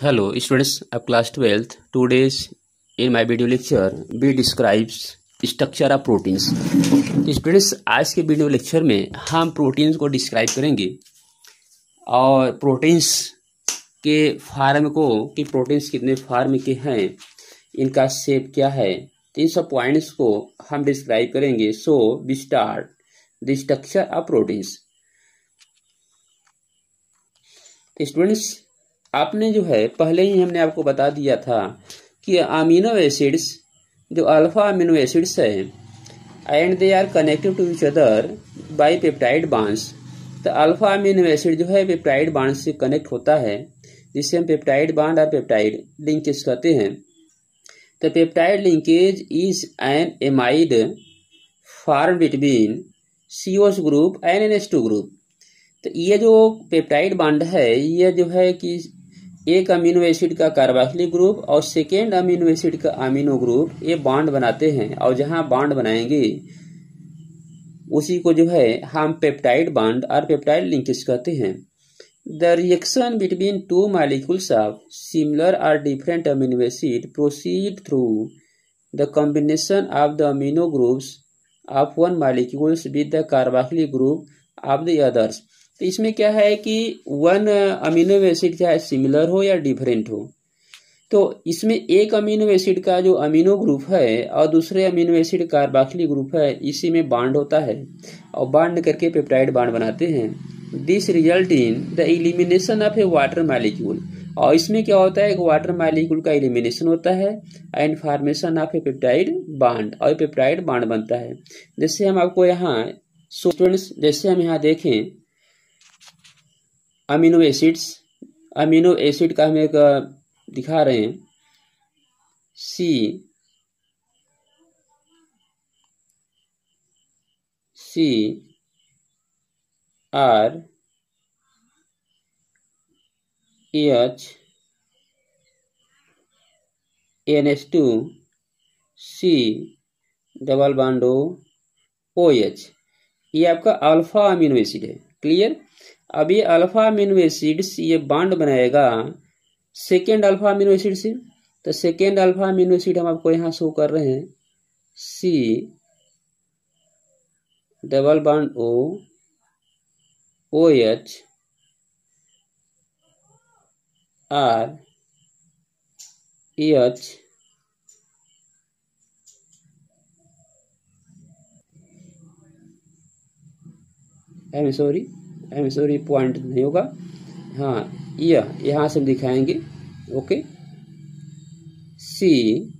Hello students of class 12th. Today's in my video lecture we describes structure of proteins. तो students आज के video lecture में हम proteins को describe करेंगे और प्रोटीन्स के फार्म को कि प्रोटीन्स कितने फार्म के हैं, इनका शेप क्या है, तो इन सब पॉइंट्स को हम डिस्क्राइब करेंगे. So we start the structure of proteins. Students आपने जो है पहले ही हमने आपको बता दिया था कि अमीनो एसिड्स जो अल्फा अमीनो एसिड्स है and they are connected to each other by peptide bonds. तो अल्फा अमीनो एसिड जो है पेप्टाइड बॉन्ड से कनेक्ट होता है, जिससे हम पेप्टाइड बॉन्ड और पेप्टाइड लिंकेज कहते हैं. तो peptide linkage is an amide form between COS group and NH2 group. तो ये जो पेप्टाइड बॉन्ड है ये जो है कि एक अमीनो एसिड का कार्बोक्सिलिक ग्रुप और सेकेंड अमीनो एसिड का अमीनो ग्रुप ये बॉन्ड बनाते हैं, और जहां बॉन्ड बनाएंगे उसी को जो है हम पेप्टाइड बॉन्ड और पेप्टाइड लिंकेज कहते हैं. The reaction between two molecules of similar और different amino acid proceed through the combination of the amino groups of one molecules with the carboxylic group of the others. तो इसमें क्या है कि one amino acid चाहे similar हो या different हो, तो इसमें एक अमीनो एसिड का जो अमीनो ग्रुप है और दूसरे अमीनो एसिड कार्बोक्सिलिक ग्रुप है, इसी में बॉन्ड होता है और बॉन्ड करके पेप्टाइड बॉन्ड बनाते हैं. This result in the elimination of A water molecule. और इसमें क्या होता है, एक वाटर मॉलिक्यूल का एलिमिनेशन होता है and formation of a peptide bond, और पेप्टाइड बॉन्ड बनता है. जैसे हम आपको यहाँ स्टूडेंट्स जैसे हम यहाँ देखें अमीनो एसिड का हम एक दिखा रहे हैं CRNH2 C double bond OH. ये आपका अल्फा अमीनो एसिड है. क्लियर. अब ये अल्फा अमीनो एसिड ये बॉन्ड बनाएगा सेकेंड अल्फा अमीनो एसिड से. तो सेकेंड अल्फा अमीनो एसिड हम आपको यहाँ शो कर रहे हैं C double bond OH REH I am sorry point नहीं होगा. हाँ, यहाँ से हम दिखाएंगे. Okay, CR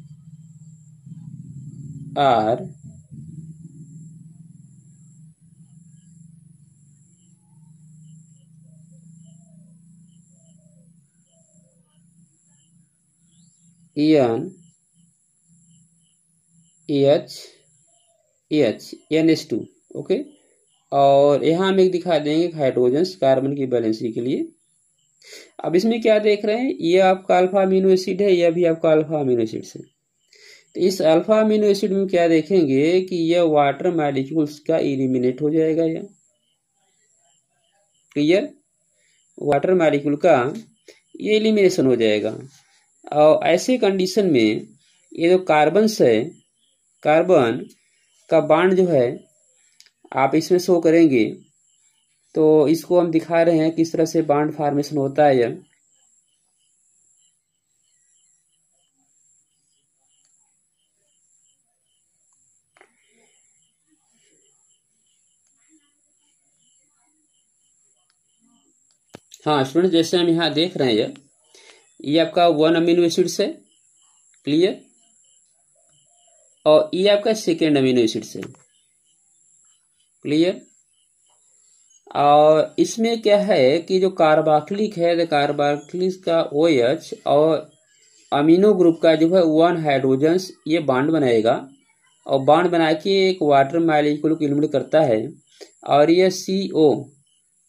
NH2. ओके, और यहाँ हम एक दिखा देंगे हाइड्रोजन्स कार्बन की बैलेंसी के लिए. अब इसमें क्या देख रहे हैं, ये आपका अल्फा अमीनो एसिड है, यह भी आपका अल्फा अमीनो एसिड है. तो इस अल्फा अमीनो एसिड में क्या देखेंगे कि यह वाटर मॉलिक्यूल्स का एलिमिनेट हो जाएगा. यह क्लियर, वाटर मॉलिक्यूल का ये एलिमिनेशन हो जाएगा. और ऐसे कंडीशन में ये जो कार्बन्स है, कार्बन का बॉन्ड जो है आप इसमें शो करेंगे, तो इसको हम दिखा रहे हैं किस तरह से बॉन्ड फॉर्मेशन होता है. यह हाँ स्टूडेंट, जैसे हम यहाँ देख रहे हैं ये आपका वन अमीनो एसिड्स है. क्लियर. और ये आपका सेकेंड अमीनो एसिड्स है. क्लियर. और इसमें क्या है कि जो कार्बोक्सिलिक है, तो कार्बोक्सिलिक का OH और अमीनो ग्रुप का जो है वन हाइड्रोजन्स ये बॉन्ड बनाएगा, और बॉन्ड बना के एक वाटर मॉलिक्यूल को एलिमिनेट करता है. और ये CO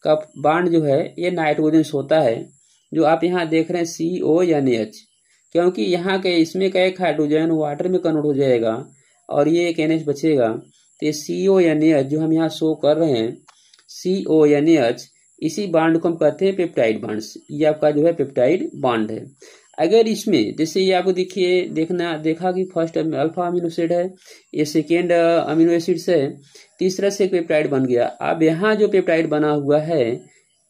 का बॉन्ड जो है ये नाइट्रोजन्स होता है, जो आप यहाँ देख रहे हैं CO या NH, क्योंकि यहाँ के इसमें का एक हाइड्रोजन वाटर में कन्वर्ट हो जाएगा और ये एक NH बचेगा. तो ये CONH जो हम यहाँ शो कर रहे हैं CONH इसी बाड को हम कहते हैं पेप्टाइड बाड्स। ये आपका जो है पेप्टाइड बाड है। अगर इसमें जैसे ये आपको देखा कि फर्स्ट अल्फा अमीनो एसिड है, ये सेकेंड अमीनो एसिड्स है, तीसरा से पेप्टाइड बन गया। अब यहाँ जो पेप्टाइड बना हुआ है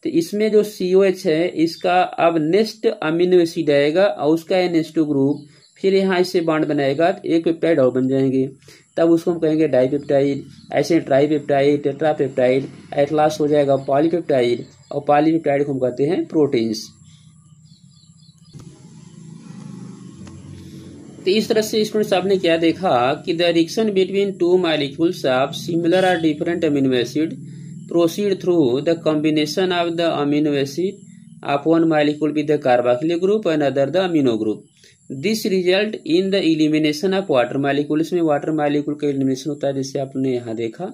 तो इसमें जो COH है इसका अब नेक्स्ट अमीनो एसिड आएगा और उसका NH2 ग्रुप फिर यहाँ इससे बाड बनाएगा तो एक पेप्टाइड और बन जाएंगे, तब उसको हम कहेंगे डाइपेप्टाइड। ऐसे ट्राईपेप्टाइड, टेट्रापेप्टाइड, एट लास्ट हो जाएगा पॉलीपेप्टाइड, और पॉलीपेप्टाइड को हम कहते हैं प्रोटीन्स। तो इस तरह से स्टूडेंट्स आपने क्या देखा कि the reaction between two molecules of similar और different amino acid proceed through the combination of the amino acid of one molecule with the carboxylic group and other the amino group. This result in the elimination of water molecule. इसमें water molecule का elimination होता है जैसे आपने यहाँ देखा,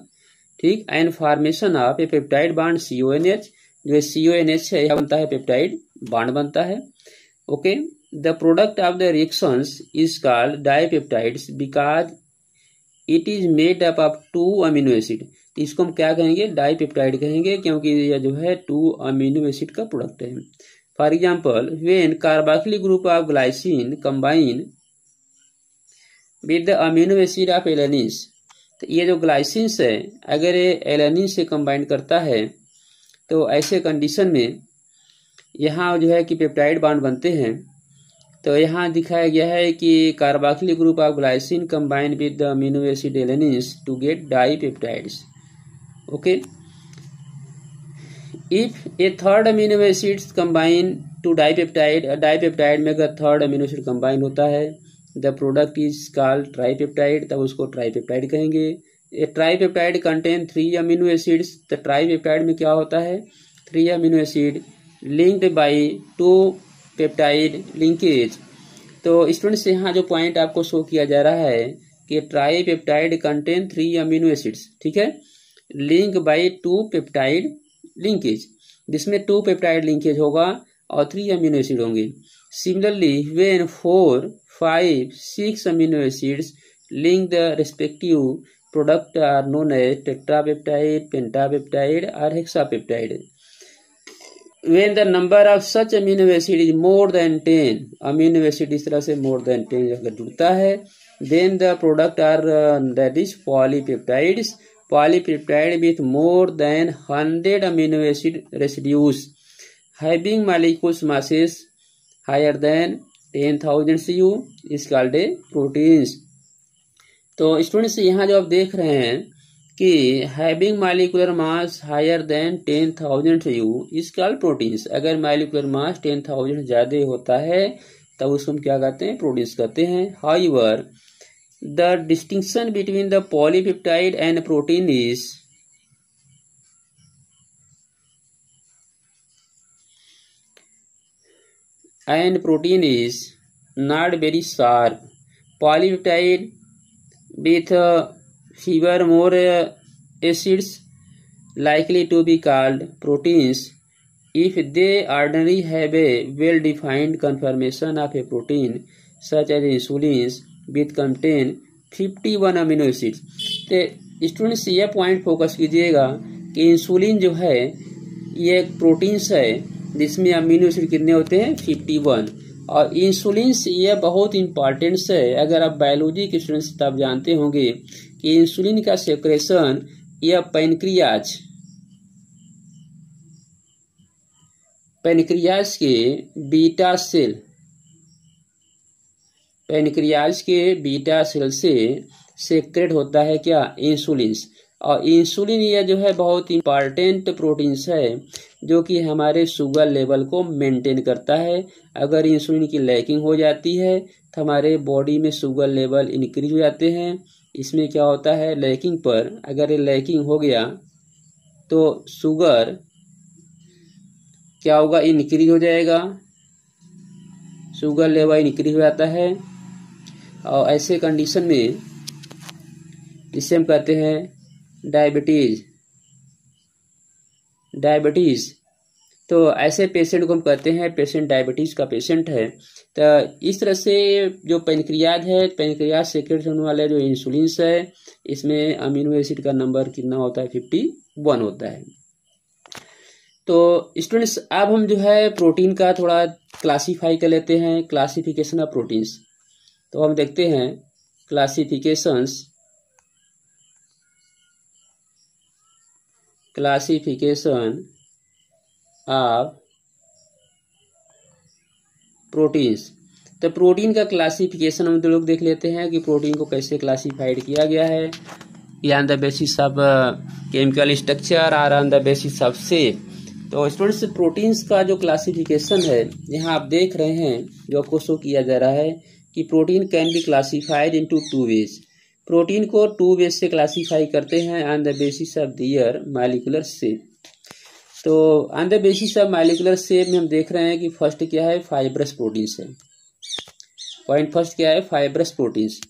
ठीक। And formation of a peptide bond CONH, जो CONH है बनता है पेप्टाइड बॉन्ड बनता है। Okay, the product of the reactions is called dipeptides because it is made up of to amino acid. इसको हम क्या कहेंगे, डाइपेप्टाइड कहेंगे, क्योंकि यह जो है टू अमीनो एसिड का प्रोडक्ट है। For example, when carboxylic group of glycine combine with the amino acid of alanine, तो ये जो ग्लाइसिन्स है अगर ये एलेनिन से कंबाइन करता है तो ऐसे कंडीशन में यहाँ जो है कि पेप्टाइड बॉन्ड बनते हैं। तो यहाँ दिखाया गया है कि carboxylic group of glycine combine with the amino acid alanine to get dipeptides. Okay, if a third amino acid combine to dipeptide, dipeptide में अगर थर्ड अमीनो एसिड कंबाइन होता है the product is called tripeptide, तब उसको tripeptide कहेंगे। A tripeptide contain 3 amino acids, तो tripeptide में क्या होता है 3 amino acid linked by 2 peptide linkage. तो स्टूडेंट्स यहाँ जो पॉइंट आपको शो किया जा रहा है कि ट्राईपेप्टाइड कंटेन 3 अमीनो एसिड्स, ठीक है, लिंक बाई 2 पेप्टाइड लिंकेज, जिसमें 2 पेप्टाइड लिंकेज होगा और 3 अमीनो एसिड होंगे। Similarly when 4, 5, 6 amino acids link the respective product are known as tetrapeptide, pentapeptide और hexapeptide. When the number of such amino acid is more than 10, amino acid इस तरह से more than 10 अगर जुड़ता है, then the product are that is polypeptides, polypeptide with more than 100 amino acid residues having molecules masses higher than 10,000 cu is called a proteins। तो students यहाँ जो आप देख रहे हैं कि having molecular mass higher than 10,000 u is called proteins. अगर molecular mass 10,000 ज्यादा होता है तब उसको हम क्या कहते हैं, प्रोटीन्स कहते हैं। However the distinction between the polypeptide and protein is not very sharp. Polypeptide with fewer more acids likely to be called proteins if they ordinarily have a well-defined conformation of a protein such as insulin with contain 51 amino acids। तो students ये point focus कीजिएगा कि insulin जो है ये एक proteins है जिसमें अमीनो एसिड कितने होते हैं 51। और इंसुलिन ये बहुत इंपॉर्टेंट है। अगर आप बायोलॉजी के स्टूडेंट्स तब जानते होंगे कि इंसुलिन का सेक्रेशन यह पैनक्रियाज के बीटा सेल से सेक्रेट होता है क्या, इंसुलिन। और इंसुलिन यह जो है बहुत इंपॉर्टेंट प्रोटीन्स है जो कि हमारे शुगर लेवल को मेंटेन करता है। अगर इंसुलिन की लैकिंग हो जाती है तो हमारे बॉडी में शुगर लेवल इंक्रीज हो जाते हैं। इसमें क्या होता है, लैकिंग पर अगर ये लैकिंग हो गया तो शुगर क्या होगा, इंक्रीज हो जाएगा, शुगर लेवल इंक्रीज हो जाता है। और ऐसे कंडीशन में जिसे हम कहते हैं डायबिटीज। तो ऐसे पेशेंट को हम कहते हैं पेशेंट डायबिटीज का पेशेंट है। तो इस तरह से जो पैनक्रियाज है, पैनक्रियाज सेक्रेट होने वाले जो इंसुलिन है इसमें अमीनो एसिड का नंबर कितना होता है 51 होता है। तो स्टूडेंट्स अब हम जो है प्रोटीन का थोड़ा क्लासीफाई कर लेते हैं, क्लासिफिकेशन ऑफ प्रोटीन्स। तो हम देखते हैं क्लासिफिकेशन ऑफ प्रोटीन्स। तो प्रोटीन का क्लासिफिकेशन हम लोग देख लेते हैं कि प्रोटीन को कैसे क्लासिफाइड किया गया है, या on the basis of chemical structure और on the basis of shape. तो स्टूडेंट्स प्रोटीन्स का जो क्लासिफिकेशन है यहाँ आप देख रहे हैं, जो आपको शो किया जा रहा है कि protein can be classified into 2 ways. Protein को 2 वेज से क्लासीफाई करते हैं on the basis of their molecular shape. तो on the basis of molecular shape में हम देख रहे हैं कि फर्स्ट क्या है, फाइब्रस प्रोटीन्स है। पॉइंट फर्स्ट क्या है, फाइब्रस प्रोटीन्स।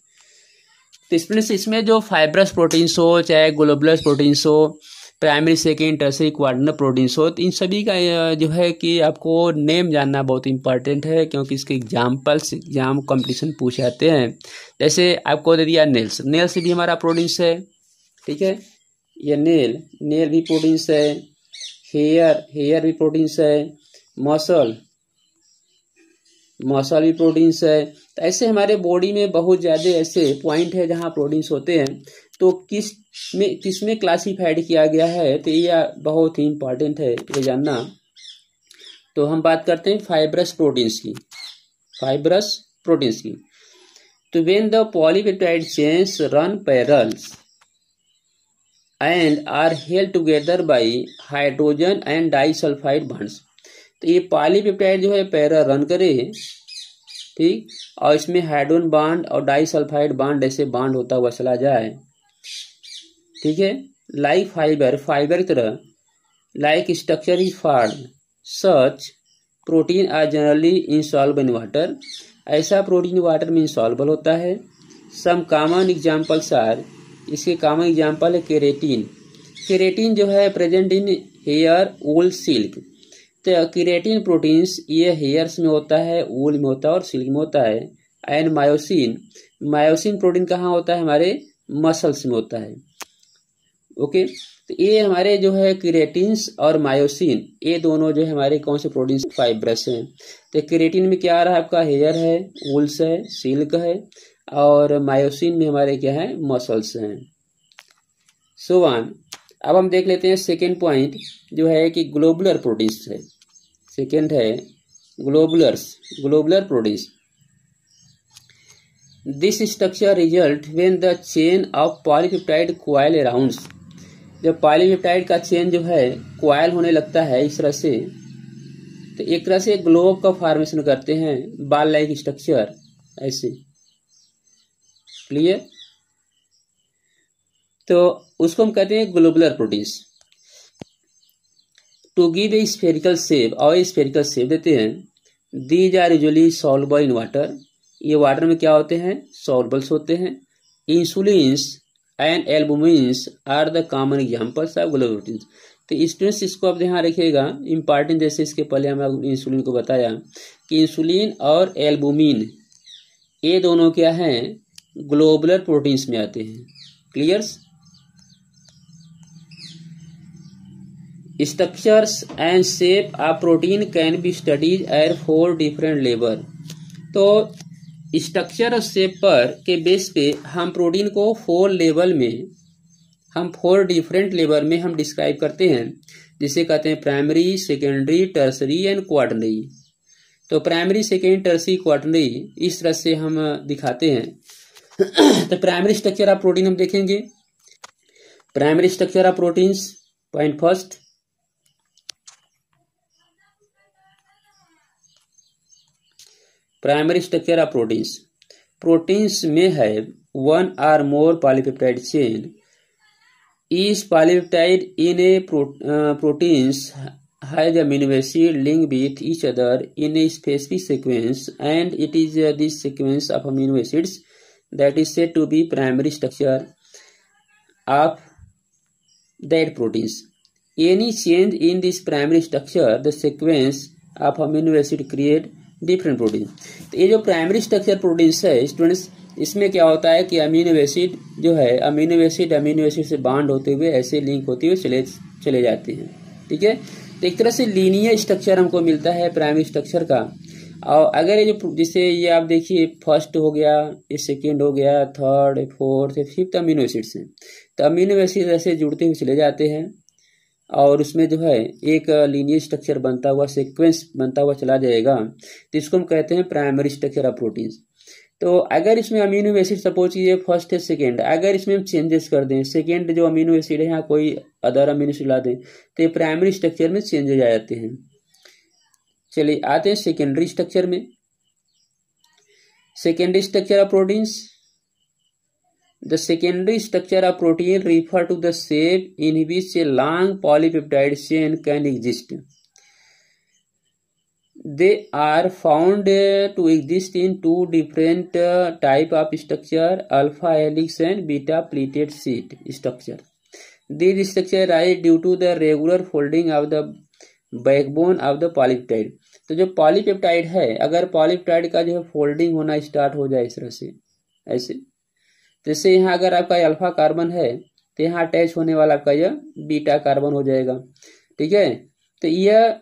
तो स्टूडेंट्स इसमें जो फाइब्रस प्रोटीन्स हो, चाहे ग्लोबुलर प्रोटीन्स हो, primary second tertiary quadrant proteins हो, तो इन सभी का जो है कि आपको नेम जानना बहुत इंपॉर्टेंट है, क्योंकि इसके एग्जाम्पल्स एग्जाम कॉम्पिटिशन पूछ जाते हैं। जैसे आपको दे दिया नेल्स, नेल्स भी हमारा प्रोटीन्स है, ठीक है। ये नेल भी प्रोटीन्स है, हेयर भी प्रोटीन्स है, मसल भी प्रोटीन्स है। तो ऐसे हमारे बॉडी में बहुत ज़्यादा ऐसे पॉइंट है जहाँ प्रोटीन्स होते हैं। तो किसमें क्लासिफाइड किया गया है, तो ये बहुत ही इम्पॉर्टेंट है ये जानना। तो हम बात करते हैं फाइब्रस प्रोटीन्स की। तो when the polypeptide chains run parallel and are held together by hydrogen and disulphide bonds. तो ये पॉलीपेप्टाइड जो है पैरेलल रन करे, ठीक, और इसमें हाइड्रोजन बॉन्ड और डाइसल्फाइड बॉन्ड ऐसे बॉन्ड होता हुआ चला जाए, ठीक है। लाइक फाइबर की तरह, like structure is formed such protein are generally insoluble in water. ऐसा प्रोटीन वाटर में इनसॉल्युबल होता है। सम कॉमन एग्जांपल्स आर, इसके कॉमन एग्जांपल है केरेटिन जो है present in hair, wool, silk. तो केरेटिन प्रोटीन्स ये हेयर्स में होता है, वूल में होता है और सिल्क में होता है। एंड मायोसिन प्रोटीन कहाँ होता है, हमारे मसल्स में होता है। ओके, तो ये हमारे जो है केरेटिन्स और मायोसिन, ये दोनों जो है हमारे कौन से प्रोटीन्स, फाइब्रस हैं। तो केरेटिन में क्या आ रहा है आपका, हेयर है, वूल्स है, सिल्क है, और मायोसिन में हमारे क्या है, मसल्स हैं। So on. अब हम देख लेते हैं सेकेंड पॉइंट जो है कि ग्लोबुलर प्रोटीन्स है। सेकेंड है globular proteins. This structure result when the chain of polypeptide coil around. जब पॉलीपेप्टाइड का चेन जो है कॉइल होने लगता है इस तरह से, तो एक तरह से ग्लोब का फॉर्मेशन करते हैं, बॉल लाइक स्ट्रक्चर ऐसे, क्लियर। तो उसको हम कहते हैं globular proteins. To give a spherical shape, और स्फेरिकल शेप देते हैं। These are usually soluble in water. ये वाटर में क्या होते हैं, सॉल्युबल्स होते हैं। Insulins and albumins are the common examples of globular proteins. तो स्टूडेंट्स इसको आप ध्यान रखिएगा, इंपॉर्टेंट। जैसे इसके पहले हमने इंसुलिन को बताया कि इंसुलिन और एल्बुमिन ये दोनों क्या हैं, ग्लोबुलर प्रोटीन्स में आते हैं, clears. Structures and shape of protein can be studied at 4 different level। तो स्ट्रक्चर और शेप पर के बेस पे हम प्रोटीन को 4 डिफरेंट लेवल में हम डिस्क्राइब करते हैं, जिसे कहते हैं primary, secondary, tertiary and quaternary. तो प्राइमरी, सेकेंडरी, टर्सरी, क्वाटरनरी इस तरह से हम दिखाते हैं। तो प्राइमरी स्ट्रक्चर ऑफ प्रोटीन हम देखेंगे। Primary structure of proteins, point first. Primary structure of proteins में है 1 or more polypeptide chain। Each polypeptide in a proteins has amino acid linked with each other in a specific sequence, and it is this sequence of amino acids that is said to be primary structure of that proteins। Any change in this primary structure, the sequence of amino acid create different protein. तो ये जो primary structure proteins है students, इसमें क्या होता है कि amino acid जो है, अमीनो एसिड से बॉन्ड होते हुए ऐसे लिंक होते हुए चले जाते हैं, ठीक है। तो एक तरह से लीनियर स्ट्रक्चर हमको मिलता है प्राइमरी स्ट्रक्चर का। और अगर ये जो जैसे ये आप देखिए फर्स्ट हो गया, ये सेकेंड हो गया, third, fourth, fifth amino acids हैं। तो अमीनो एसिड ऐसे जुड़ते हुए चले जाते हैं और उसमें जो है एक लीनियर स्ट्रक्चर बनता हुआ, सीक्वेंस बनता हुआ चला जाएगा। तो इसको हम कहते हैं प्राइमरी स्ट्रक्चर ऑफ प्रोटीन्स। तो अगर इसमें अमीनो एसिड सपोज कीजिए फर्स्ट है सेकेंड, अगर इसमें हम चेंजेस कर दें, सेकेंड जो अमीनो एसिड है यहाँ कोई अदर अमीनो एसिड ला दें, तो ये प्राइमरी स्ट्रक्चर में चेंजेस आ जाते हैं। चलिए आते हैं सेकेंडरी स्ट्रक्चर में। Secondary structure of proteins, the secondary structure of protein refer to the shape in which a long polypeptide chain can exist. They are found to exist in two different type of structure, alpha helix and beta pleated sheet structure. These structure arise due to the regular folding of the backbone of the polypeptide. तो जो polypeptide है, अगर polypeptide का जो है folding होना start हो जाए इस तरह से ऐसे, जैसे यहाँ अगर आपका अल्फा कार्बन है तो यहाँ अटैच होने वाला आपका यह बीटा कार्बन हो जाएगा। ठीक है, तो यह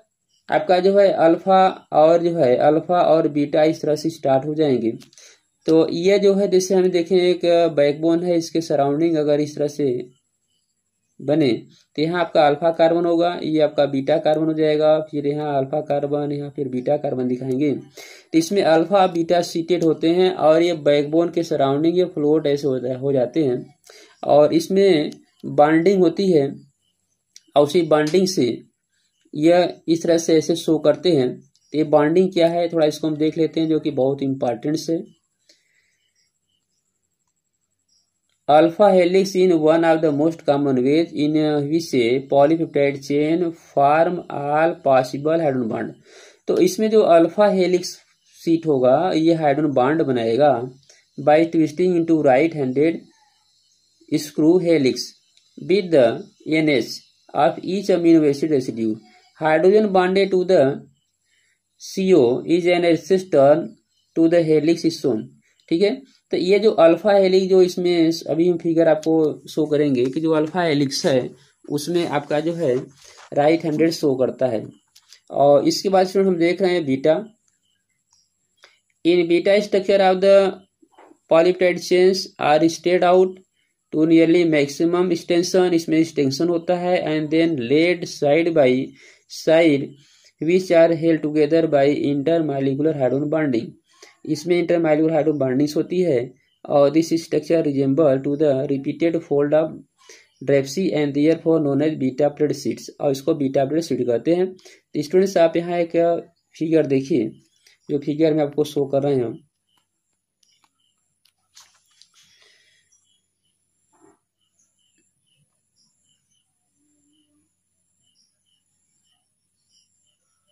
आपका जो है अल्फा और बीटा इस तरह से स्टार्ट हो जाएंगे। तो ये जो है जैसे हम देखें एक बैकबोन है, इसके सराउंडिंग अगर इस तरह से बने तो यहाँ आपका अल्फा कार्बन होगा, ये आपका बीटा कार्बन हो जाएगा, फिर यहाँ अल्फा कार्बन, यहाँ फिर बीटा कार्बन दिखाएंगे। तो इसमें अल्फा बीटा सीटेड होते हैं और ये बैकबोन के सराउंडिंग ये फ्लोट ऐसे हो जाते हैं और इसमें बॉन्डिंग होती है और उसी बॉन्डिंग से यह इस तरह से ऐसे शो करते हैं। तो ये बॉन्डिंग क्या है थोड़ा इसको हम देख लेते हैं, जो कि बहुत इंपॉर्टेंट है। Alpha helix in one of the most common ways in which polypeptide chain form all possible hydrogen bond. तो इसमें जो अल्फा हेलिक्स सीट होगा ये हाइड्रोजन बॉन्ड बनाएगा by twisting into right handed screw helix with the NH of each amino acid residue. Hydrogen bonded to the CO is an resistor to the helix is shown. ठीक है, तो ये जो alpha helix जो इसमें अभी हम फिगर आपको शो करेंगे कि जो अल्फा हेलिक्स है उसमें आपका जो है राइट हैंडेड शो करता है। और इसके बाद हम देख रहे हैं beta. In beta structure of the polypeptide chains are stayed out to nearly maximum extension, इसमें एक्सटेंशन होता है and then laid side by side which are held together by intermolecular hydrogen bonding. इसमें इंटरमॉलिक्यूलर हाइड्रोजन बॉन्डिंग्स होती है और this structure resemble to the repeated fold of drapery and therefore known as beta plate sheets, और इसको beta plate seat कहते हैं। तो students आप यहाँ एक फिगर देखिए, जो फिगर में आपको शो कर रहे हैं हम,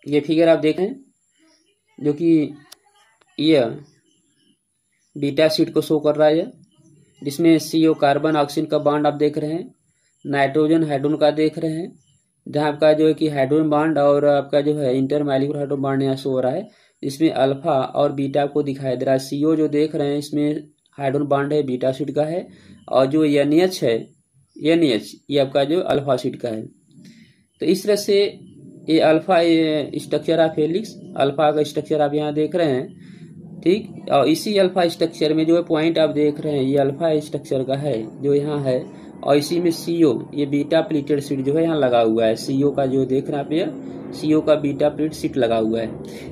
ये फिगर आप देखें जो कि यह बीटा सीट को शो कर रहा है, जिसमें CO कार्बन ऑक्सीजन का बॉन्ड आप देख रहे हैं, नाइट्रोजन हाइड्रोजन का देख रहे हैं, जहाँ आपका जो है कि हाइड्रोजन बॉन्ड और आपका जो है इंटरमॉलिक्यूलर हाइड्रोजन बॉन्ड यहाँ शो हो रहा है। इसमें अल्फा और बीटा आपको दिखाई दे रहा है। CO जो देख रहे हैं इसमें हाइड्रोजन बॉन्ड है, बीटा सीट का है, और जो NH है, NH ये आपका जो अल्फा सीट का है। तो इस तरह से ये alpha structure of helix, alpha का स्ट्रक्चर आप यहाँ देख रहे हैं। ठीक, और इसी अल्फा स्ट्रक्चर में जो है पॉइंट आप देख रहे हैं ये अल्फा स्ट्रक्चर का है जो यहाँ है, और इसी में CO ये बीटा प्लीटेड सीट जो है यहाँ लगा हुआ है। CO का जो देख रहे हैं आप, ये CO का बीटा प्लीट सीट लगा हुआ है।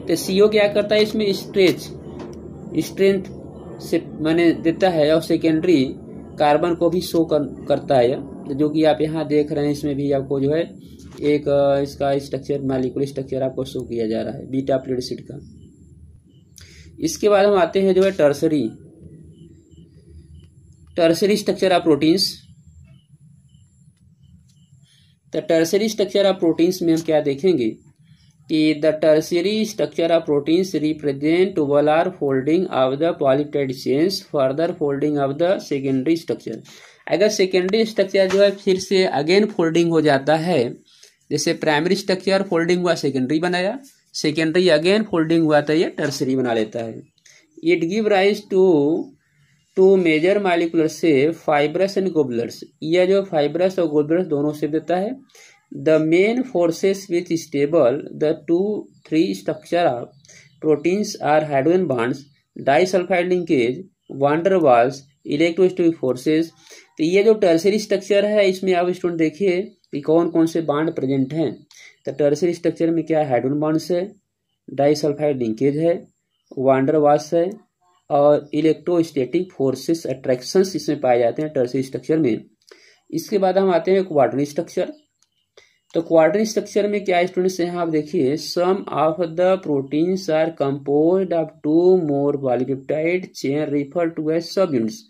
तो CO क्या करता है, इसमें स्ट्रेंथ से माने देता है और सेकेंडरी कार्बन को भी शो करता है, जो कि आप यहाँ देख रहे हैं। इसमें भी आपको जो है एक इसका स्ट्रक्चर मॉलिक्यूलर स्ट्रक्चर आपको शो किया जा रहा है बीटा प्लेट सीट का। इसके बाद हम आते हैं जो है टर्सरी स्ट्रक्चर ऑफ प्रोटीन्स। तो टर्सरी स्ट्रक्चर ऑफ प्रोटीन्स में हम क्या देखेंगे कि the tertiary structure of proteins represent tubular folding of the polypeptide chains, further folding of the secondary structure. अगर सेकेंडरी स्ट्रक्चर जो है फिर से अगेन फोल्डिंग हो जाता है, जैसे प्राइमरी स्ट्रक्चर फोल्डिंग हुआ सेकेंडरी बनाया, सेकेंडरी अगेन फोल्डिंग हुआ तो ये टर्सरी बना लेता है। It give rise to major molecular shape fibrous and globulars. यह जो फाइब्रस और ग्लोबुलर्स दोनों शेप देता है। The main forces which stable the 2-3 structure of proteins are hydrogen bonds, disulphide linkage, Van der Waals, electrostatic forces. तो ये जो tertiary structure है इसमें आप स्टूडेंट देखिए कि कौन कौन से बॉन्ड प्रेजेंट हैं। तो टर्सरी स्ट्रक्चर में क्या है, हाइड्रोजन बॉन्ड्स है, डाइसल्फाइड लिंकेज है, वान डर वाल्स है और इलेक्ट्रोस्टैटिक फोर्सेस अट्रैक्शंस इसमें पाए जाते हैं टर्सरी स्ट्रक्चर में। इसके बाद हम आते हैं क्वार्टरनरी स्ट्रक्चर। तो क्वार्टरनरी स्ट्रक्चर में क्या स्टूडेंट्स यहाँ आप देखिए, some of the proteins are composed of 2 more polypeptide chain refer to as subunits.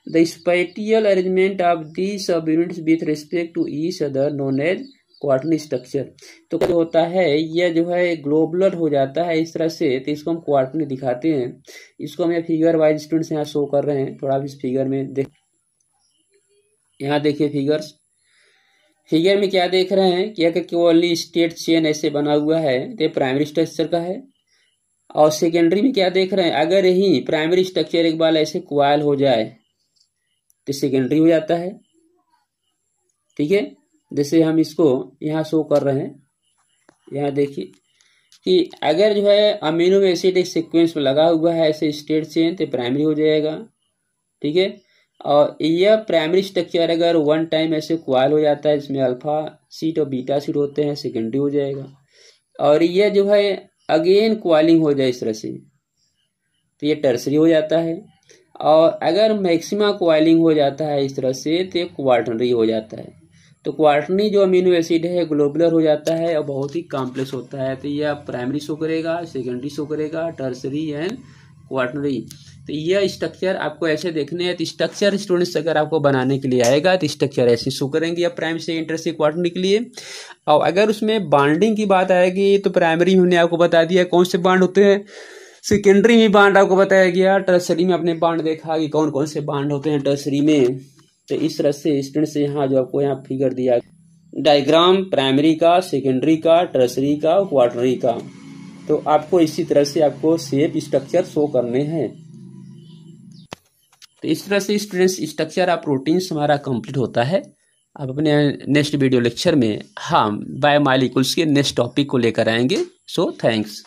The spatial arrangement of the subunits with respect to each other known as quaternary structure. तो क्या होता है, यह जो है globular हो जाता है इस तरह से, तो इसको हम क्वार्टरनरी दिखाते हैं। इसको हम फिगर वाइज स्टूडेंट्स यहाँ शो कर रहे हैं। थोड़ा आप इस फिगर में देख, यहाँ देखिए फिगर्स। फिगर में क्या देख रहे हैं कि अगर केवल स्टेट चेन ऐसे बना हुआ है तो प्राइमरी स्ट्रक्चर का है। और सेकेंडरी में क्या देख रहे हैं, अगर यही प्राइमरी स्ट्रक्चर एक बार ऐसे क्वाइल हो जाए तो सेकेंडरी हो जाता है। ठीक है, जैसे हम इसको यहाँ शो कर रहे हैं। यहाँ देखिए कि अगर जो है अमीनो एसिड एक सीक्वेंस में लगा हुआ है ऐसे स्टेट चेन तो प्राइमरी हो जाएगा। ठीक है, और यह प्राइमरी स्ट्रक्चर अगर वन टाइम ऐसे क्वाइल हो जाता है, इसमें अल्फा सीट और बीटा सीट होते हैं, सेकेंडरी हो जाएगा। और यह जो है अगेन क्वाइलिंग हो जाए इस तरह से तो ये टर्सरी हो जाता है। और अगर मैक्सिमा क्वाइलिंग हो जाता है इस तरह से तो ये क्वार्टरनरी हो जाता है। तो क्वार्टरनरी जो अमीनो एसिड है ग्लोबुलर हो जाता है और बहुत ही कॉम्प्लेक्स होता है। तो यह प्राइमरी शो करेगा, सेकेंडरी शो करेगा, टर्सरी एंड क्वार्टरनरी। तो यह स्ट्रक्चर आपको ऐसे देखने हैं। तो स्ट्रक्चर स्टूडेंट्स अगर आपको बनाने के लिए आएगा तो स्ट्रक्चर ऐसे शो करेंगे या प्राइमरी से इंटरसी क्वार्टरनरी के लिए। और अगर उसमें बॉन्डिंग की बात आएगी तो प्राइमरी हमने आपको बता दिया कौन से बॉन्ड होते हैं, सेकेंडरी में बॉन्ड आपको बताया गया, टर्सरी में अपने बॉन्ड देखा कि कौन कौन से बॉन्ड होते हैं टर्सरी में। तो इस तरह से स्टूडेंट्स यहाँ जो आपको यहाँ फिगर दिया डायग्राम प्राइमरी का, सेकेंडरी का, टर्सरी का, क्वार्टरनरी का, तो आपको इसी तरह से आपको शेप स्ट्रक्चर शो करने हैं। तो इस तरह से स्टूडेंट्स स्ट्रक्चर ऑफ प्रोटीन्स हमारा कंप्लीट होता है। अब अपने नेक्स्ट वीडियो लेक्चर में हम बायोमॉलिक्यूल्स के नेक्स्ट टॉपिक को लेकर आएंगे। So thanks.